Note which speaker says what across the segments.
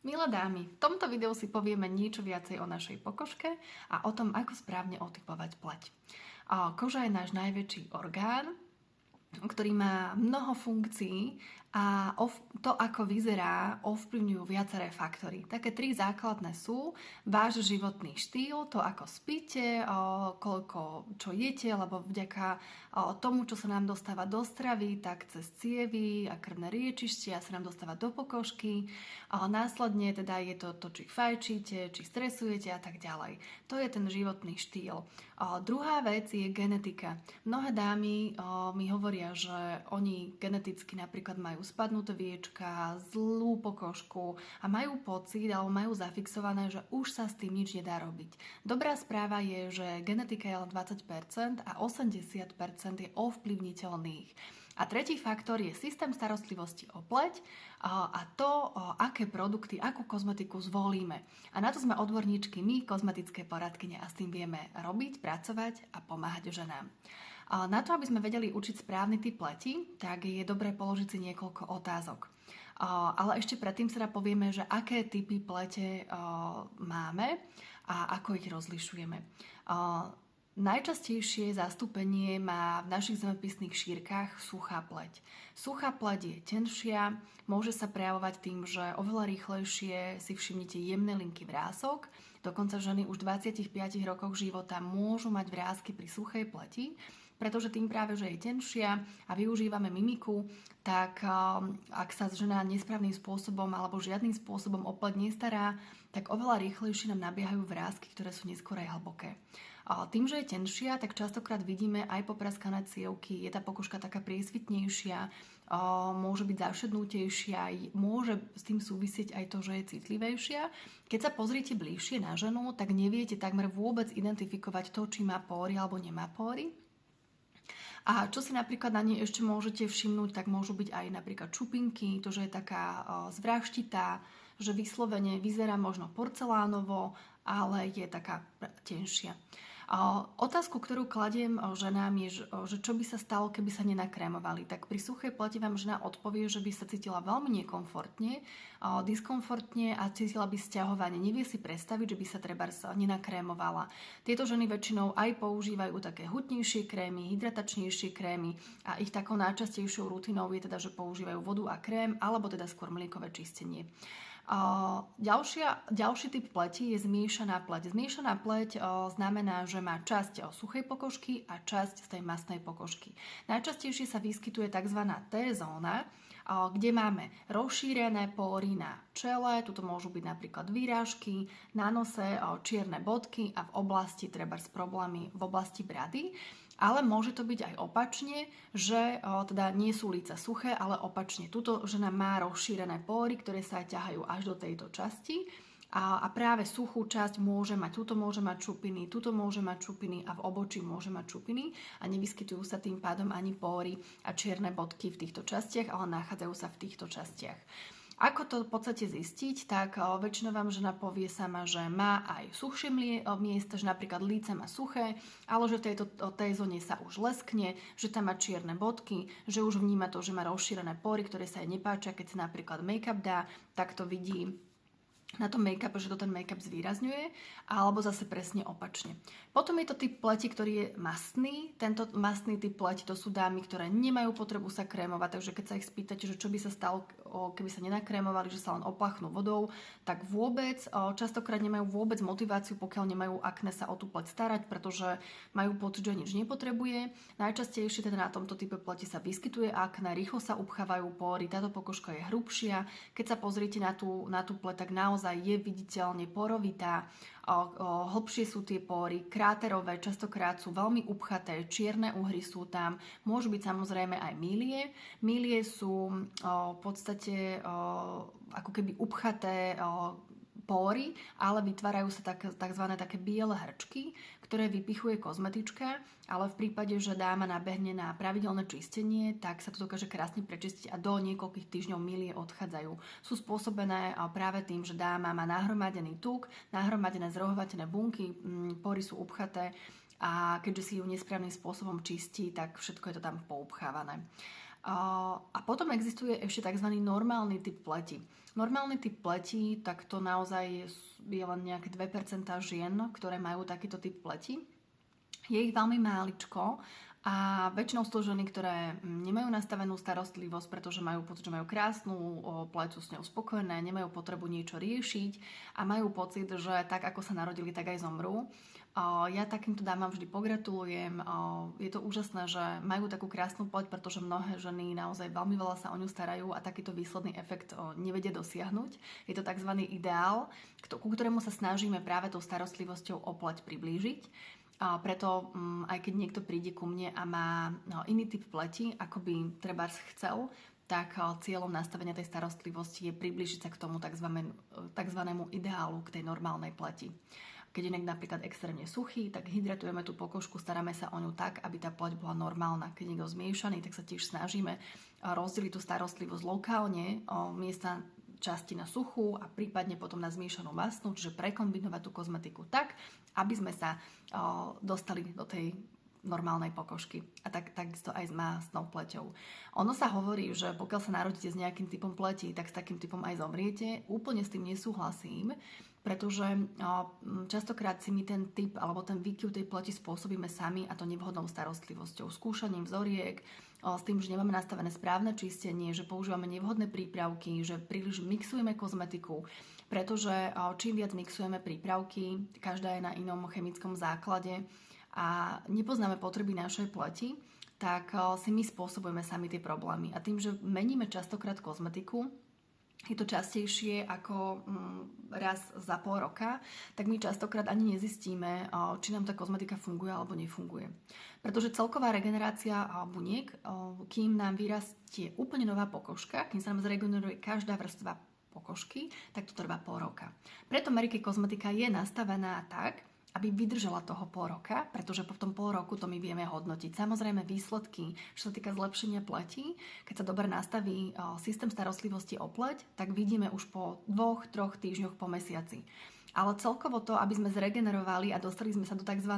Speaker 1: Milé dámy, v tomto videu si povieme niečo viacej o našej pokožke a o tom, ako správne otypovať pleť. Koža je náš najväčší orgán, ktorý má mnoho funkcií a to, ako vyzerá, ovplyvňujú viaceré faktory. Také 3 základné sú váš životný štýl, to ako spíte, koľko čo jete, lebo vďaka tomu, čo sa nám dostáva do stravy, tak cez cievy a krvné riečištia sa nám dostáva do pokožky. Následne teda je to, či fajčíte, či stresujete a tak ďalej. To je ten životný štýl. Druhá vec je genetika. Mnohé dámy mi hovoria, že oni geneticky napríklad majú spadnuté viečka, zlú pokožku a majú pocit alebo majú zafixované, že už sa s tým nič nedá robiť. Dobrá správa je, že genetika je len 20% a 80% je ovplyvniteľných. A tretí faktor je systém starostlivosti o pleť a to, aké produkty, akú kozmetiku zvolíme. A na to sme odborníčky my, kozmetické poradkyne, a s tým vieme robiť, pracovať a pomáhať ženám. Na to, aby sme vedeli učiť správny typ pleti, tak je dobré položiť si niekoľko otázok. Ale ešte predtým sa povieme, že aké typy plete máme a ako ich rozlišujeme. Najčastejšie zastúpenie má v našich zemepisných šírkach suchá pleť. Suchá pleť je tenšia, môže sa prejavovať tým, že oveľa rýchlejšie si všimnete jemné linky vrások. Dokonca ženy už v 25 rokoch života môžu mať vrásky pri suchej pleti, pretože tým práve, že je tenšia a využívame mimiku, tak ak sa žena nesprávnym spôsobom alebo žiadnym spôsobom o pleť nestará, tak oveľa rýchlejšie nám nabiehajú vrásky, ktoré sú neskôr aj hlboké. Tým, že je tenšia, tak častokrát vidíme aj popraskané cievky, je tá pokožka taká priesvitnejšia, môže byť zašednutejšia, môže s tým súvisieť aj to, že je citlivejšia. Keď sa pozriete bližšie na ženu, tak neviete takmer vôbec identifikovať to, či má póry alebo nemá póry. A čo si napríklad na nej ešte môžete všimnúť, tak môžu byť aj napríklad čupinky, to, že je taká zvraštitá, že vyslovene vyzerá možno porcelánovo, ale je taká tenšia. Otázku, ktorú kladiem ženám je, že čo by sa stalo, keby sa nenakrémovali. Tak pri suchej pleti vám žena odpovie, že by sa cítila veľmi nekomfortne, diskomfortne a cítila by sťahovanie. Nevie si predstaviť, že by sa trebárs nenakrémovala. Tieto ženy väčšinou aj používajú také hutnejšie krémy, hydratačnejšie krémy a ich takou najčastejšou rutinou je teda, že používajú vodu a krém alebo teda skôr mliekové čistenie. Ďalší typ pleti je zmiešaná pleť. Zmiešaná pleť znamená, že má časť suchej pokožky a časť z tej mastnej pokožky. Najčastejšie sa vyskytuje tzv. T-zóna, kde máme rozšírené póry na čele, tuto môžu byť napríklad výrážky, na nose čierne bodky a v oblasti trebárs problémy v oblasti brady. Ale môže to byť aj opačne, že teda nie sú líca suché, ale opačne. Tuto žena má rozšírené póry, ktoré sa aj ťahajú až do tejto časti a práve suchú časť môže mať, tuto môže mať čupiny, tuto môže mať čupiny a v obočí môže mať čupiny a nevyskytujú sa tým pádom ani póry a čierne bodky v týchto častiach, ale nachádzajú sa v týchto častiach. Ako to v podstate zistiť, tak väčšinou vám žena povie sama, že má aj suchšie miesta, že napríklad líce má suché, ale že v tej zóne sa už leskne, že tam má čierne bodky, že už vníma to, že má rozšírené pory, ktoré sa jej nepáčia, keď sa napríklad make-up dá, tak to vidí na tom make-upe, že to ten make-up zvýrazňuje, alebo zase presne opačne. Potom je to typ pleti, ktorý je mastný. Tento mastný typ pleti to sú dámy, ktoré nemajú potrebu sa krémovať, takže keď sa ich spýtate, že čo by sa stalo, keby sa nenakrémovali, že sa len opláchnú vodou, tak vôbec, častokrát nemajú vôbec motiváciu, pokiaľ nemajú akné sa o tú pleť starať, pretože majú pocit, že nič nepotrebuje. Najčastejšie teda na tomto type pleti sa vyskytuje akné, rýchlo sa upchávajú póry, táto pokožka je hrubšia. Keď sa pozriete na tú pleť, tak naozaj je viditeľne porovitá, hlbšie sú tie póry, kráterové, častokrát sú veľmi upchaté, čierne uhry sú tam, môžu byť samozrejme aj mílie. Mílie sú v podstate ako keby upchaté póry, ale vytvárajú sa tzv. Také biele hrčky, ktoré vypichuje kozmetička, ale v prípade, že dáma nabehne na pravidelné čistenie, tak sa to dokáže krásne prečistiť a do niekoľkých týždňov milie odchádzajú. Sú spôsobené práve tým, že dáma má nahromadený tuk, nahromadené zrohovatené bunky, pory sú upchaté a keďže si ju nesprávnym spôsobom čistí, tak všetko je to tam poupchávané. A potom existuje ešte tzv. Normálny typ pleti. Normálny typ pleti, tak to naozaj je len nejaké 2% žien, ktoré majú takýto typ pleti. Je ich veľmi máličko a väčšinou sú to ženy, ktoré nemajú nastavenú starostlivosť, pretože majú pocit, že majú krásnu pleť, sú s ňou spokojné, nemajú potrebu niečo riešiť a majú pocit, že tak ako sa narodili, tak aj zomrú. Ja takýmto dámam vždy pogratulujem. Je to úžasné, že majú takú krásnu pleť, pretože mnohé ženy naozaj veľmi veľa sa o ňu starajú a takýto výsledný efekt nevedia dosiahnuť. Je to tzv. Ideál, ku ktorému sa snažíme práve tou starostlivosťou o pleť priblížiť. Preto aj keď niekto príde ku mne a má iný typ pleti, ako by trebárs chcel, tak cieľom nastavenia tej starostlivosti je priblížiť sa k tomu takzvanému ideálu, k tej normálnej pleti. Keď je napríklad extrémne suchý, tak hydratujeme tú pokožku, staráme sa o ňu tak, aby tá pleť bola normálna. Keď je niekto zmiešaný, tak sa tiež snažíme rozdeliť tú starostlivosť lokálne miesta časti na suchú a prípadne potom na zmiešanú masnú, čiže prekombinovať tú kozmetiku tak, aby sme sa dostali do tej normálnej pokožky. A takisto aj s mastnou pleťou. Ono sa hovorí, že pokiaľ sa narodíte s nejakým typom pleti, tak s takým typom aj zomriete. Úplne s tým nesúhlasím, pretože častokrát si my ten typ alebo ten výkyv tej pleti spôsobíme sami a to nevhodnou starostlivosťou, skúšaním vzoriek, s tým, že nemáme nastavené správne čistenie, že používame nevhodné prípravky, že príliš mixujeme kozmetiku, pretože čím viac mixujeme prípravky, každá je na inom chemickom základe a nepoznáme potreby našej pleti, tak si my spôsobujeme sami tie problémy. A tým, že meníme častokrát kozmetiku, je to častejšie ako raz za pol roka, tak my častokrát ani nezistíme, či nám tá kozmetika funguje alebo nefunguje. Pretože celková regenerácia buniek, kým nám vyrastie úplne nová pokožka, kým sa nám zregeneruje každá vrstva pokožky, tak to trvá pol roka. Preto Mary Kay kozmetika je nastavená tak, aby vydržala toho pol roka, pretože po tom pol roku to my vieme hodnotiť. Samozrejme výsledky, čo sa týka zlepšenia pleti, keď sa dobre nastaví systém starostlivosti o pleť, tak vidíme už po 2-3 týždňoch po mesiaci. Ale celkovo to, aby sme zregenerovali a dostali sme sa do tzv.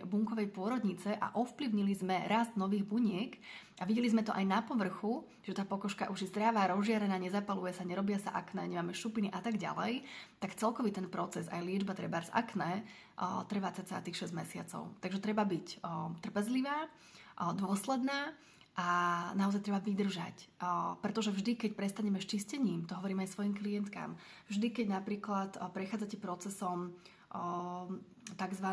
Speaker 1: Bunkovej pôrodnice a ovplyvnili sme rast nových buniek a videli sme to aj na povrchu, že tá pokožka už je zdravá, rozžiarená, nezapaluje sa, nerobia sa akné, nemáme šupiny a tak ďalej, tak celkový ten proces, aj liečba trebárs akné, trvá cca tých 6 mesiacov. Takže treba byť trpezlivá, dôsledná a naozaj treba vydržať. Pretože vždy, keď prestaneme s čistením, to hovorím aj svojim klientkám, vždy, keď napríklad prechádzate procesom tzv.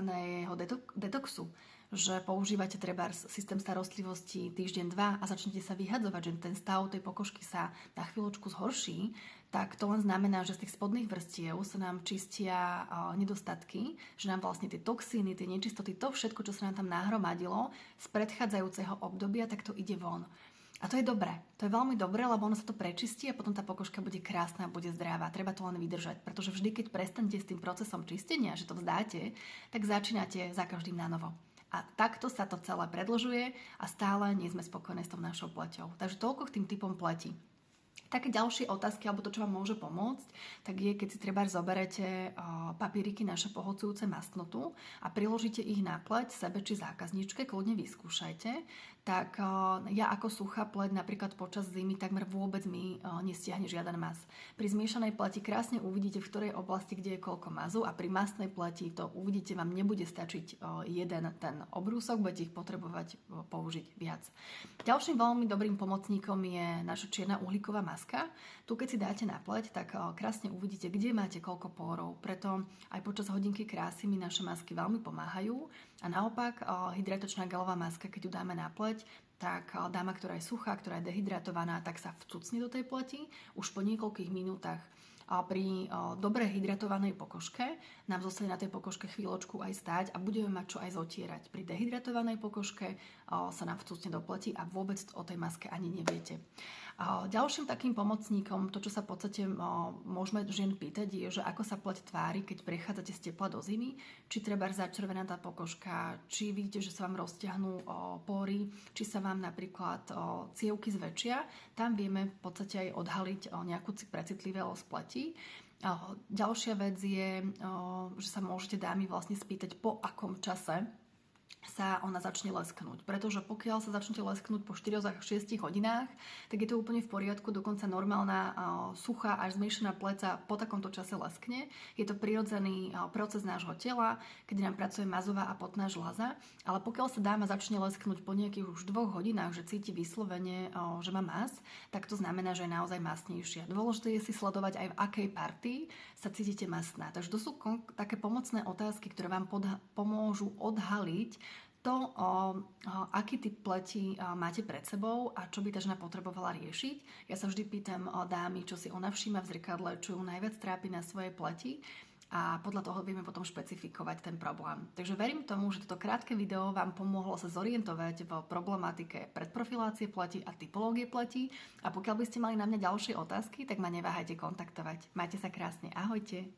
Speaker 1: Detoxu, že používate trebárs systém starostlivosti týždeň, 2 a začnete sa vyhadzovať, že ten stav tej pokožky sa na chvíľočku zhorší, tak to len znamená, že z tých spodných vrstiev sa nám čistia nedostatky, že nám vlastne tie toxíny, tie nečistoty, to všetko, čo sa nám tam nahromadilo z predchádzajúceho obdobia, tak to ide von. A to je dobré. To je veľmi dobré, lebo ono sa to prečistí a potom tá pokožka bude krásna a bude zdravá. Treba to len vydržať, pretože vždy, keď prestanete s tým procesom čistenia, že to vzdáte, tak začínate za každým na novo. A takto sa to celé predĺžuje a stále nie sme spokojní s tou našou pleťou. Takže toľko k tým typom pleti. Také ďalšie otázky, alebo to, čo vám môže pomôcť, tak je, keď si treba zoberete papieriky naše pohocujúce mastnotu a priložíte ich na pleť sebe či zákazničke, kľudne vyskúšajte, tak ja ako suchá pleť napríklad počas zimy takmer vôbec mi nestiahne žiaden mas. Pri zmiešanej pleti krásne uvidíte, v ktorej oblasti, kde je koľko mazu a pri mastnej pleti to uvidíte, vám nebude stačiť jeden ten obrúsok, budete ich potrebovať použiť viac. Ďalším veľmi dobrým pomocníkom je naša čierna uhlíková maska. Tu keď si dáte na pleť, tak krásne uvidíte, kde máte koľko pórov. Preto aj počas hodinky krásy mi naše masky veľmi pomáhajú. A naopak hydratačná gelová maska, keď ju dáme na pleť, tak dáma, ktorá je suchá, ktorá je dehydratovaná, tak sa vcucne do tej pleti už po niekoľkých minútach. Pri dobre hydratovanej pokožke nám zostane na tej pokožke chvíľočku aj stáť a budeme mať čo aj zotierať. Pri dehydratovanej pokožke sa nám vcucne do pleti a vôbec o tej maske ani neviete. Ďalším takým pomocníkom, to čo sa v podstate môžeme žien pýtať, je, že ako sa pleť tvári, keď prechádzate z tepla do zimy, či treba začervená tá pokožka, či vidíte, že sa vám rozťahnú pory, či sa vám napríklad cievky zväčšia. Tam vieme v podstate aj odhaliť nejakú precitlivosť pleti. Ďalšia vec je, že sa môžete dámy vlastne spýtať, po akom čase sa ona začne lesknúť. Pretože pokiaľ sa začnete lesknúť po 4-6 hodinách, tak je to úplne v poriadku, dokonca normálna suchá až zmiešaná pleca po takomto čase leskne. Je to prirodzený proces nášho tela, kedy nám pracuje mazová a potná žľaza, ale pokiaľ sa dáma začne lesknúť po nejakých už 2 hodinách, že cíti vyslovene, že má mas, tak to znamená, že je naozaj masnejšia. Dôležité je si sledovať aj v akej partii sa cítite masná. Takže to sú také pomocné otázky, ktoré vám pomôžu odhaliť to, aký typ pleti máte pred sebou a čo by tá žena potrebovala riešiť. Ja sa vždy pýtam dámy, čo si ona všíma v zrkadle, čo ju najviac trápi na svojej pleti a podľa toho vieme potom špecifikovať ten problém. Takže verím tomu, že toto krátke video vám pomohlo sa zorientovať v problematike predprofilácie pleti a typológie pleti a pokiaľ by ste mali na mňa ďalšie otázky, tak ma neváhajte kontaktovať. Majte sa krásne, ahojte!